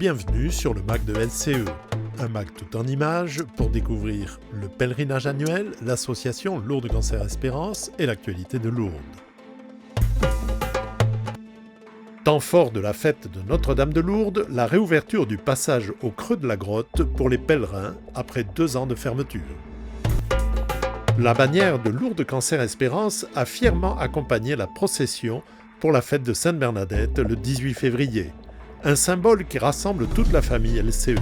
Bienvenue sur le MAC de LCE, un MAC tout en images pour découvrir le pèlerinage annuel, l'association Lourdes Cancer Espérance et l'actualité de Lourdes. Temps fort de la fête de Notre-Dame de Lourdes, la réouverture du passage au creux de la grotte pour les pèlerins après 2 ans de fermeture. La bannière de Lourdes Cancer Espérance a fièrement accompagné la procession pour la fête de Sainte-Bernadette le 18 février, un symbole qui rassemble toute la famille LCE.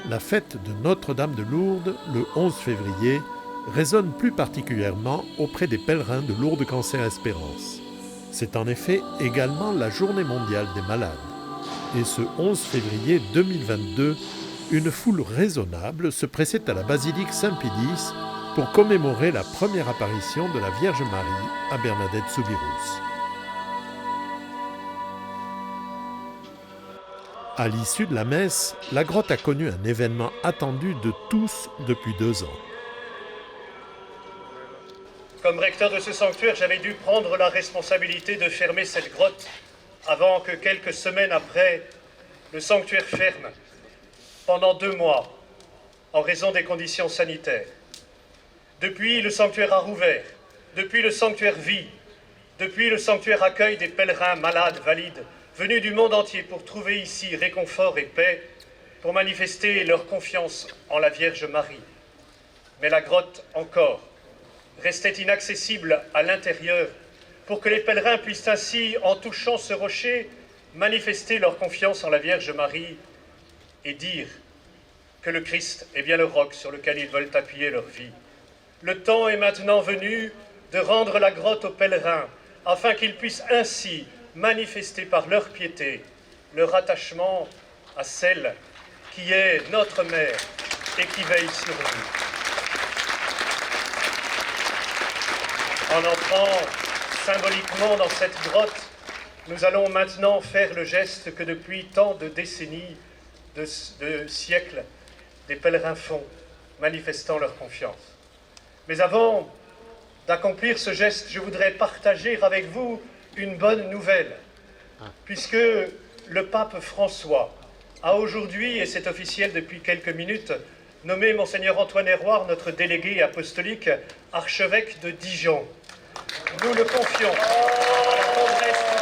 La fête de Notre-Dame de Lourdes, le 11 février, résonne plus particulièrement auprès des pèlerins de Lourdes Cancer Espérance. C'est en effet également la journée mondiale des malades. Et ce 11 février 2022, une foule raisonnable se pressait à la basilique Saint-Pédis pour commémorer la première apparition de la Vierge Marie à Bernadette-Soubirous. À l'issue de la messe, la grotte a connu un événement attendu de tous depuis 2 ans. Comme recteur de ce sanctuaire, j'avais dû prendre la responsabilité de fermer cette grotte avant que quelques semaines après, le sanctuaire ferme pendant 2 mois en raison des conditions sanitaires. Depuis, le sanctuaire a rouvert. Depuis, le sanctuaire vit. Depuis, le sanctuaire accueille des pèlerins malades, valides, venus du monde entier pour trouver ici réconfort et paix, pour manifester leur confiance en la Vierge Marie. Mais la grotte, encore, restait inaccessible à l'intérieur, pour que les pèlerins puissent ainsi, en touchant ce rocher, manifester leur confiance en la Vierge Marie et dire que le Christ est bien le roc sur lequel ils veulent appuyer leur vie. Le temps est maintenant venu de rendre la grotte aux pèlerins, afin qu'ils puissent ainsi manifester par leur piété leur attachement à celle qui est notre mère et qui veille sur nous. En entrant symboliquement dans cette grotte, nous allons maintenant faire le geste que depuis tant de décennies, de siècles, des pèlerins font, manifestant leur confiance. Mais avant d'accomplir ce geste, je voudrais partager avec vous une bonne nouvelle, puisque le pape François a aujourd'hui, et c'est officiel depuis quelques minutes, nommé Monseigneur Antoine Héroard, notre délégué apostolique, archevêque de Dijon. Nous le confions à la tendresse de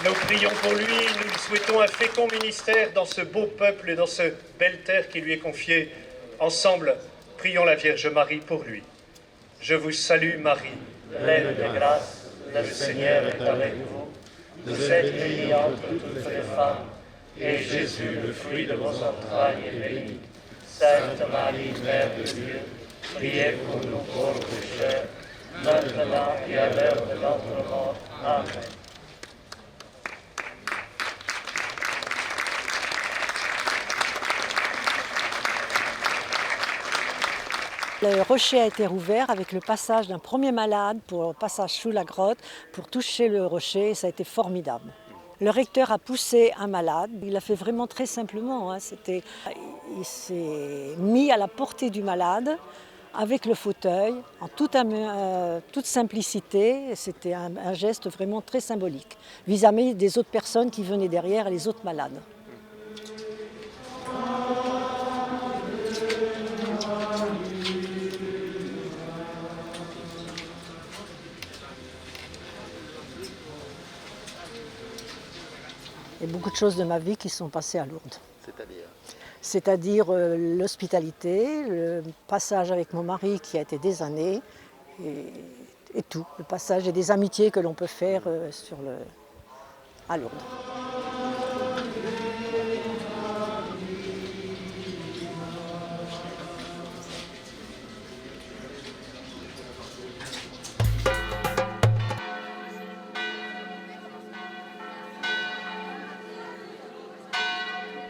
Dieu. Nous prions pour lui, nous lui souhaitons un fécond ministère dans ce beau peuple et dans ce belle terre qui lui est confiée. Ensemble, prions la Vierge Marie pour lui. Je vous salue Marie, pleine de grâce, le Seigneur est avec vous. Vous êtes bénie entre toutes les femmes, et Jésus, le fruit de vos entrailles, est béni. Sainte Marie, Mère de Dieu, priez pour nous pauvres pécheurs, maintenant et à l'heure de notre mort. Amen. Le rocher a été rouvert avec le passage d'un premier malade pour le passage sous la grotte pour toucher le rocher et ça a été formidable. Le recteur a poussé un malade, il l'a fait vraiment très simplement. Il s'est mis à la portée du malade avec le fauteuil en toute simplicité. C'était un geste vraiment très symbolique vis-à-vis des autres personnes qui venaient derrière et les autres malades. Il y a beaucoup de choses de ma vie qui sont passées à Lourdes. C'est-à-dire c'est-à-dire l'hospitalité, le passage avec mon mari qui a été des années, et tout, le passage et des amitiés que l'on peut faire à Lourdes.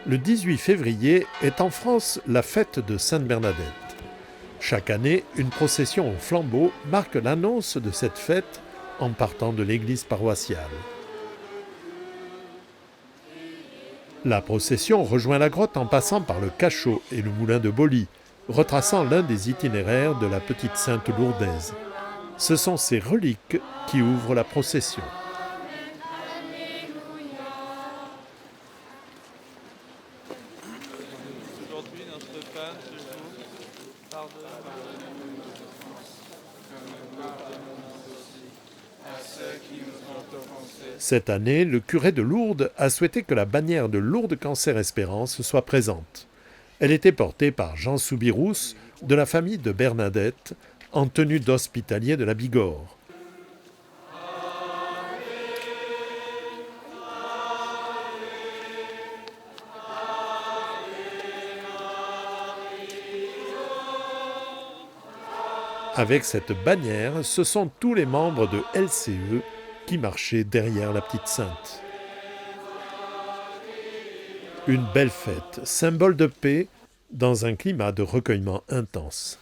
Le 18 février est en France la fête de Sainte Bernadette. Chaque année, une procession au flambeau marque l'annonce de cette fête en partant de l'église paroissiale. La procession rejoint la grotte en passant par le cachot et le moulin de Boly, retraçant l'un des itinéraires de la petite sainte lourdaise. Ce sont ces reliques qui ouvrent la procession. Aujourd'hui, notre pain ce jour, pardonne. Cette année, le curé de Lourdes a souhaité que la bannière de Lourdes Cancer Espérance soit présente. Elle était portée par Jean Soubirous de la famille de Bernadette en tenue d'hospitalier de la Bigorre. Avec cette bannière, ce sont tous les membres de LCE qui marchaient derrière la petite sainte. Une belle fête, symbole de paix, dans un climat de recueillement intense.